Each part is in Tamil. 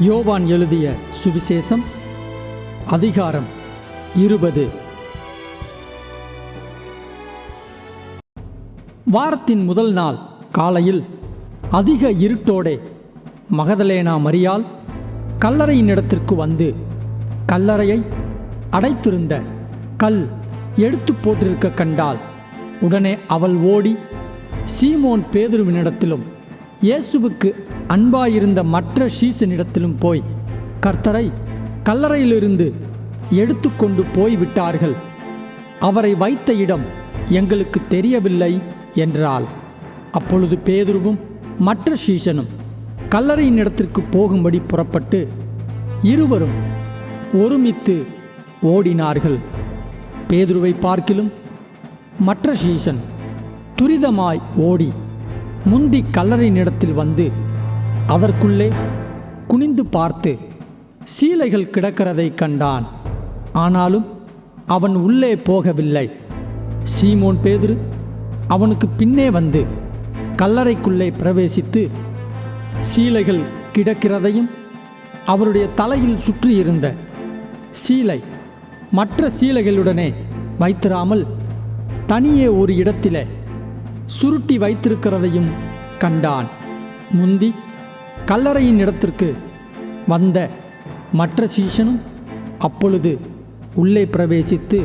யோவான் எழுதிய சுவிசேஷம் அதிகாரம் 20. வாரத்தின் முதல் நாள் காலையில் அதிக இருட்டோடே மகதலேனா மரியாள் கல்லறையின் இடத்திற்கு வந்து கல்லறையை அடைத்திருந்த கல் எடுத்து போட்டிருக்க கண்டாள். உடனே அவள் ஓடி சீமோன் பேதுருவினிடத்திலும் இயேசுவுக்கு அன்பாயிருந்த மற்ற சீசனிடத்திலும் போய், கர்த்தரை கல்லறையிலிருந்து எடுத்து கொண்டு போய்விட்டார்கள், அவரை வைத்த இடம் எங்களுக்கு தெரியவில்லை என்றாள். அப்பொழுது பேதுருவும் மற்ற சீசனும் கல்லறையின் இடத்திற்கு போகும்படி புறப்பட்டு இருவரும் ஒருமித்து ஓடினார்கள். பேதுருவை பார்க்கிலும் மற்ற சீசன் துரிதமாய் ஓடி முந்தி கல்லறையினிடத்தில் வந்து அதற்குள்ளே குனிந்து பார்த்து சீலைகள் கிடக்கிறதை கண்டான். ஆனாலும் அவன் உள்ளே போகவில்லை. சீமோன் பேதுரு அவனுக்கு பின்னே வந்து கல்லறைக்குள்ளே பிரவேசித்து சீலைகள் கிடக்கிறதையும் அவருடைய தலையில் சுற்றியிருந்த சீலை மற்ற சீலைகளுடனே வைத்திராமல் தனியே ஒரு இடத்திலே சுருட்டி வைத்திருக்கிறதையும் கண்டான். முந்தி கல்லறையின் இடத்திற்கு வந்த மற்ற சீஷனும் அப்பொழுது உள்ளே பிரவேசித்து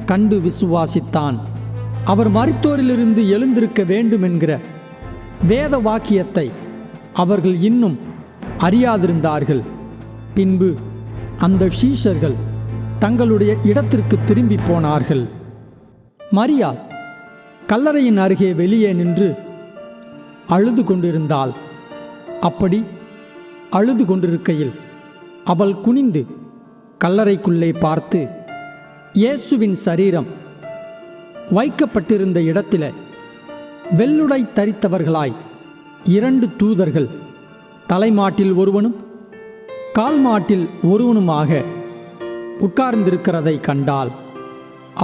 கண்டு விசுவாசித்தான். அவர் மரித்தோரிலிருந்து எழுந்திருக்க வேண்டும் என்கிற வேத வாக்கியத்தை அவர்கள் இன்னும் அறியாதிருந்தார்கள். பின்பு அந்த சீஷர்கள் தங்களுடைய இடத்திற்கு திரும்பி போனார்கள். மரியாள் கல்லறையின் அருகே வெளியே நின்று அழுது கொண்டிருந்தாள். அப்படி அழுது கொண்டிருக்கையில் அவள் குனிந்து கல்லறைக்குள்ளே பார்த்து இயேசுவின் சரீரம் வைக்கப்பட்டிருந்த இடத்திலே வெள்ளுடை தரித்தவர்களாய் 2 தூதர்கள் தலைமாட்டில் ஒருவனும் கால்மாட்டில் ஒருவனுமாக உட்கார்ந்திருக்கிறதை கண்டாள்.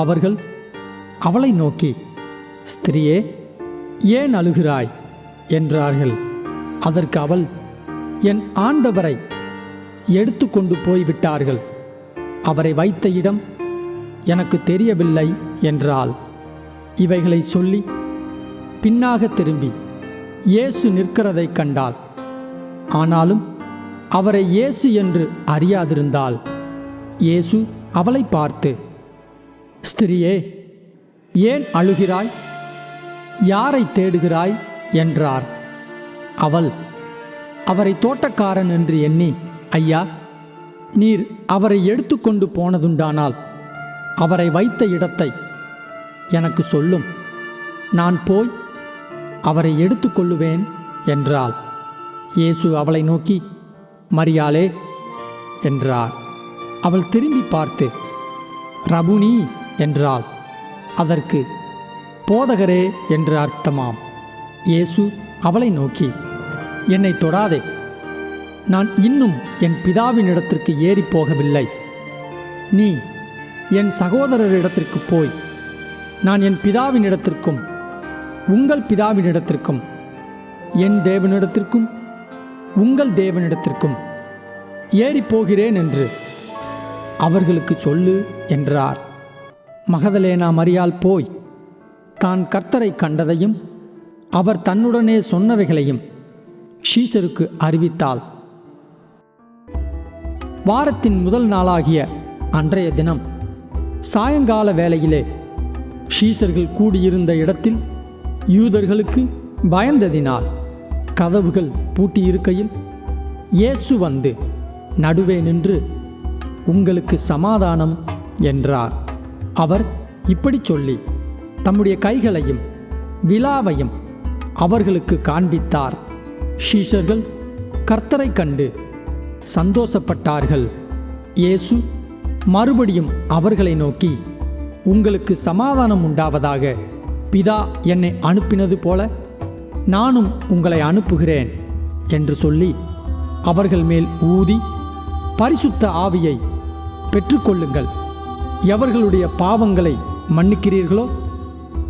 அவர்கள் அவளை நோக்கி, ஸ்திரியே, ஏன் அழுகிறாய் என்றார்கள். அதற்கு அவள், என் ஆண்டவரை எடுத்து கொண்டு போய்விட்டார்கள், அவரை வைத்த இடம் எனக்கு தெரியவில்லை என்றாள். இவைகளை சொல்லி பின்னாக திரும்பி இயேசு நிற்கிறதை கண்டாள். ஆனாலும் அவரை இயேசு என்று அறியாதிருந்தாள். இயேசு அவளை பார்த்து, ஸ்திரியே, ஏன் அழுகிறாய்? யாரை தேடுகிறாய் என்றார். அவள் அவரை தோட்டக்காரன் என்று எண்ணி, ஐயா, நீர் அவரை எடுத்து கொண்டு போனதுண்டானால் அவரை வைத்த இடத்தை எனக்கு சொல்லும், நான் போய் அவரை எடுத்து கொள்ளுவேன் என்றாள். இயேசு அவளை நோக்கி, மரியாளே என்றார். அவள் திரும்பி பார்த்து ரபுனி என்றாள். அதற்கு போதகரே என்று அர்த்தமாம். இயேசு அவளை நோக்கி, என்னை தொடாதே, நான் இன்னும் என் பிதாவினிடத்திற்கு ஏறி போகவில்லை. நீ என் சகோதரரிடத்திற்கு போய், நான் என் பிதாவினிடத்திற்கும் உங்கள் பிதாவினிடத்திற்கும் என் தேவனிடத்திற்கும் உங்கள் தேவனிடத்திற்கும் ஏறி போகிறேன் என்று அவர்களுக்கு சொல்லு என்றார். மகதலேனா மரியாள் போய் தான் கர்த்தரை கண்டதையும் அவர் தன்னுடனே சொன்னவைகளையும் சீஷருக்கு அறிவித்தாள். வாரத்தின் முதல் நாளாகிய அன்றைய தினம் சாயங்கால வேளையிலே சீஷர்கள் கூடியிருந்த இடத்தில் யூதர்களுக்கு பயந்ததினால் கதவுகள் பூட்டியிருக்கையில் இயேசு வந்து நடுவே நின்று, உங்களுக்கு சமாதானம் என்றார். அவர் இப்படி சொல்லி தம்முடைய கைகளையும் விலாவையும் அவர்களுக்கு காண்பித்தார். சீஷர்கள் கர்த்தரை கண்டு சந்தோஷப்பட்டார்கள். இயேசு மறுபடியும் அவர்களை நோக்கி, உங்களுக்கு சமாதானம் உண்டாவதாக, பிதா என்னை அனுப்பினது போல நானும் உங்களை அனுப்புகிறேன் என்று சொல்லி அவர்கள் மேல் ஊதி, பரிசுத்த ஆவியை பெற்றுக்கொள்ளுங்கள். எவர்களுடைய பாவங்களை மன்னிக்கிறீர்களோ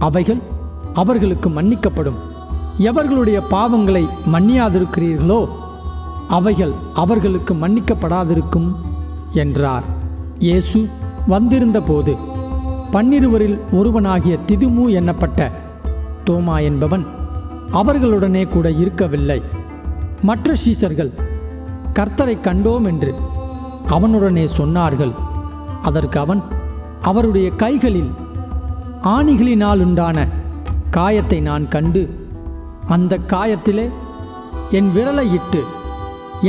அவைகள் அவர்களுக்கு மன்னிக்கப்படும், எவர்களுடைய பாவங்களை மன்னியாதிருக்கிறீர்களோ அவைகள் அவர்களுக்கு மன்னிக்கப்படாதிருக்கும் என்றார். இயேசு வந்திருந்தபோது 12 ஒருவனாகிய திதுமு என்னப்பட்ட தோமா என்பவன் அவர்களுடனே கூட இருக்கவில்லை. மற்ற சீசர்கள் கர்த்தரை கண்டோம் என்று அவனுடனே சொன்னார்கள். அதற்கு அவன், அவருடைய கைகளில் ஆணிகளினால் உண்டான காயத்தை நான் கண்டு, அந்த காயத்திலே என் விரலை இட்டு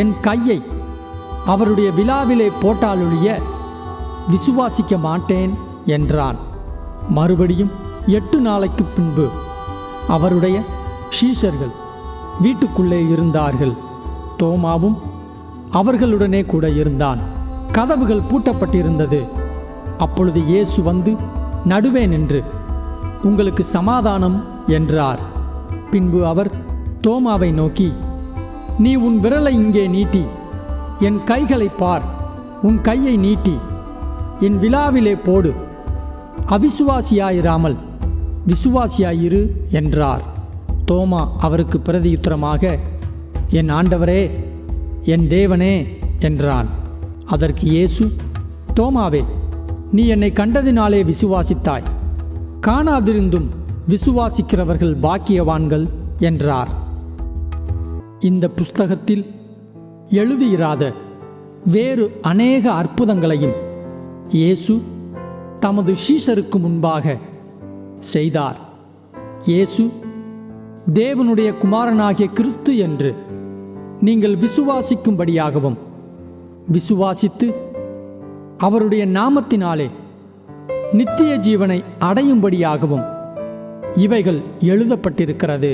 என் கையை அவருடைய விலாவிலே போட்டாலொழிய விசுவாசிக்க மாட்டேன் என்றான். மறுபடியும் 8 நாளைக்கு பின்பு அவருடைய சீஷர்கள் வீட்டுக்குள்ளே இருந்தார்கள். தோமாவும் அவர்களுடனே கூட இருந்தான். கதவுகள் பூட்டப்பட்டிருந்தது. அப்பொழுது இயேசு வந்து நடுவே நின்று, உங்களுக்கு சமாதானம் என்றார். பின்பு அவர் தோமாவை நோக்கி, நீ உன் விரலை இங்கே நீட்டி என் கைகளை பார், உன் கையை நீட்டி என் விலாவிலே போடு, அவிசுவாசியாயிராமல் விசுவாசியாயிரு என்றார். தோமா அவருக்கு பிரதியுத்தரமாக, என் ஆண்டவரே, என் தேவனே என்றான். அதற்கு இயேசு, தோமாவே, நீ என்னை கண்டதினாலே விசுவாசித்தாய், காணாதிருந்தும் விசுவாசிக்கிறவர்கள் பாக்கியவான்கள் என்றார். இந்த புஸ்தகத்தில் எழுதியிராத வேறு அநேக அற்புதங்களையும் இயேசு தமது சீஷருக்கு முன்பாக செய்தார். இயேசு தேவனுடைய குமாரனாகிய கிறிஸ்து என்று நீங்கள் விசுவாசிக்கும்படியாகவும், விசுவாசித்து அவருடைய நாமத்தினாலே நித்திய ஜீவனை அடையும்படியாகவும் இவைகள் எழுதப்பட்டிருக்கிறது.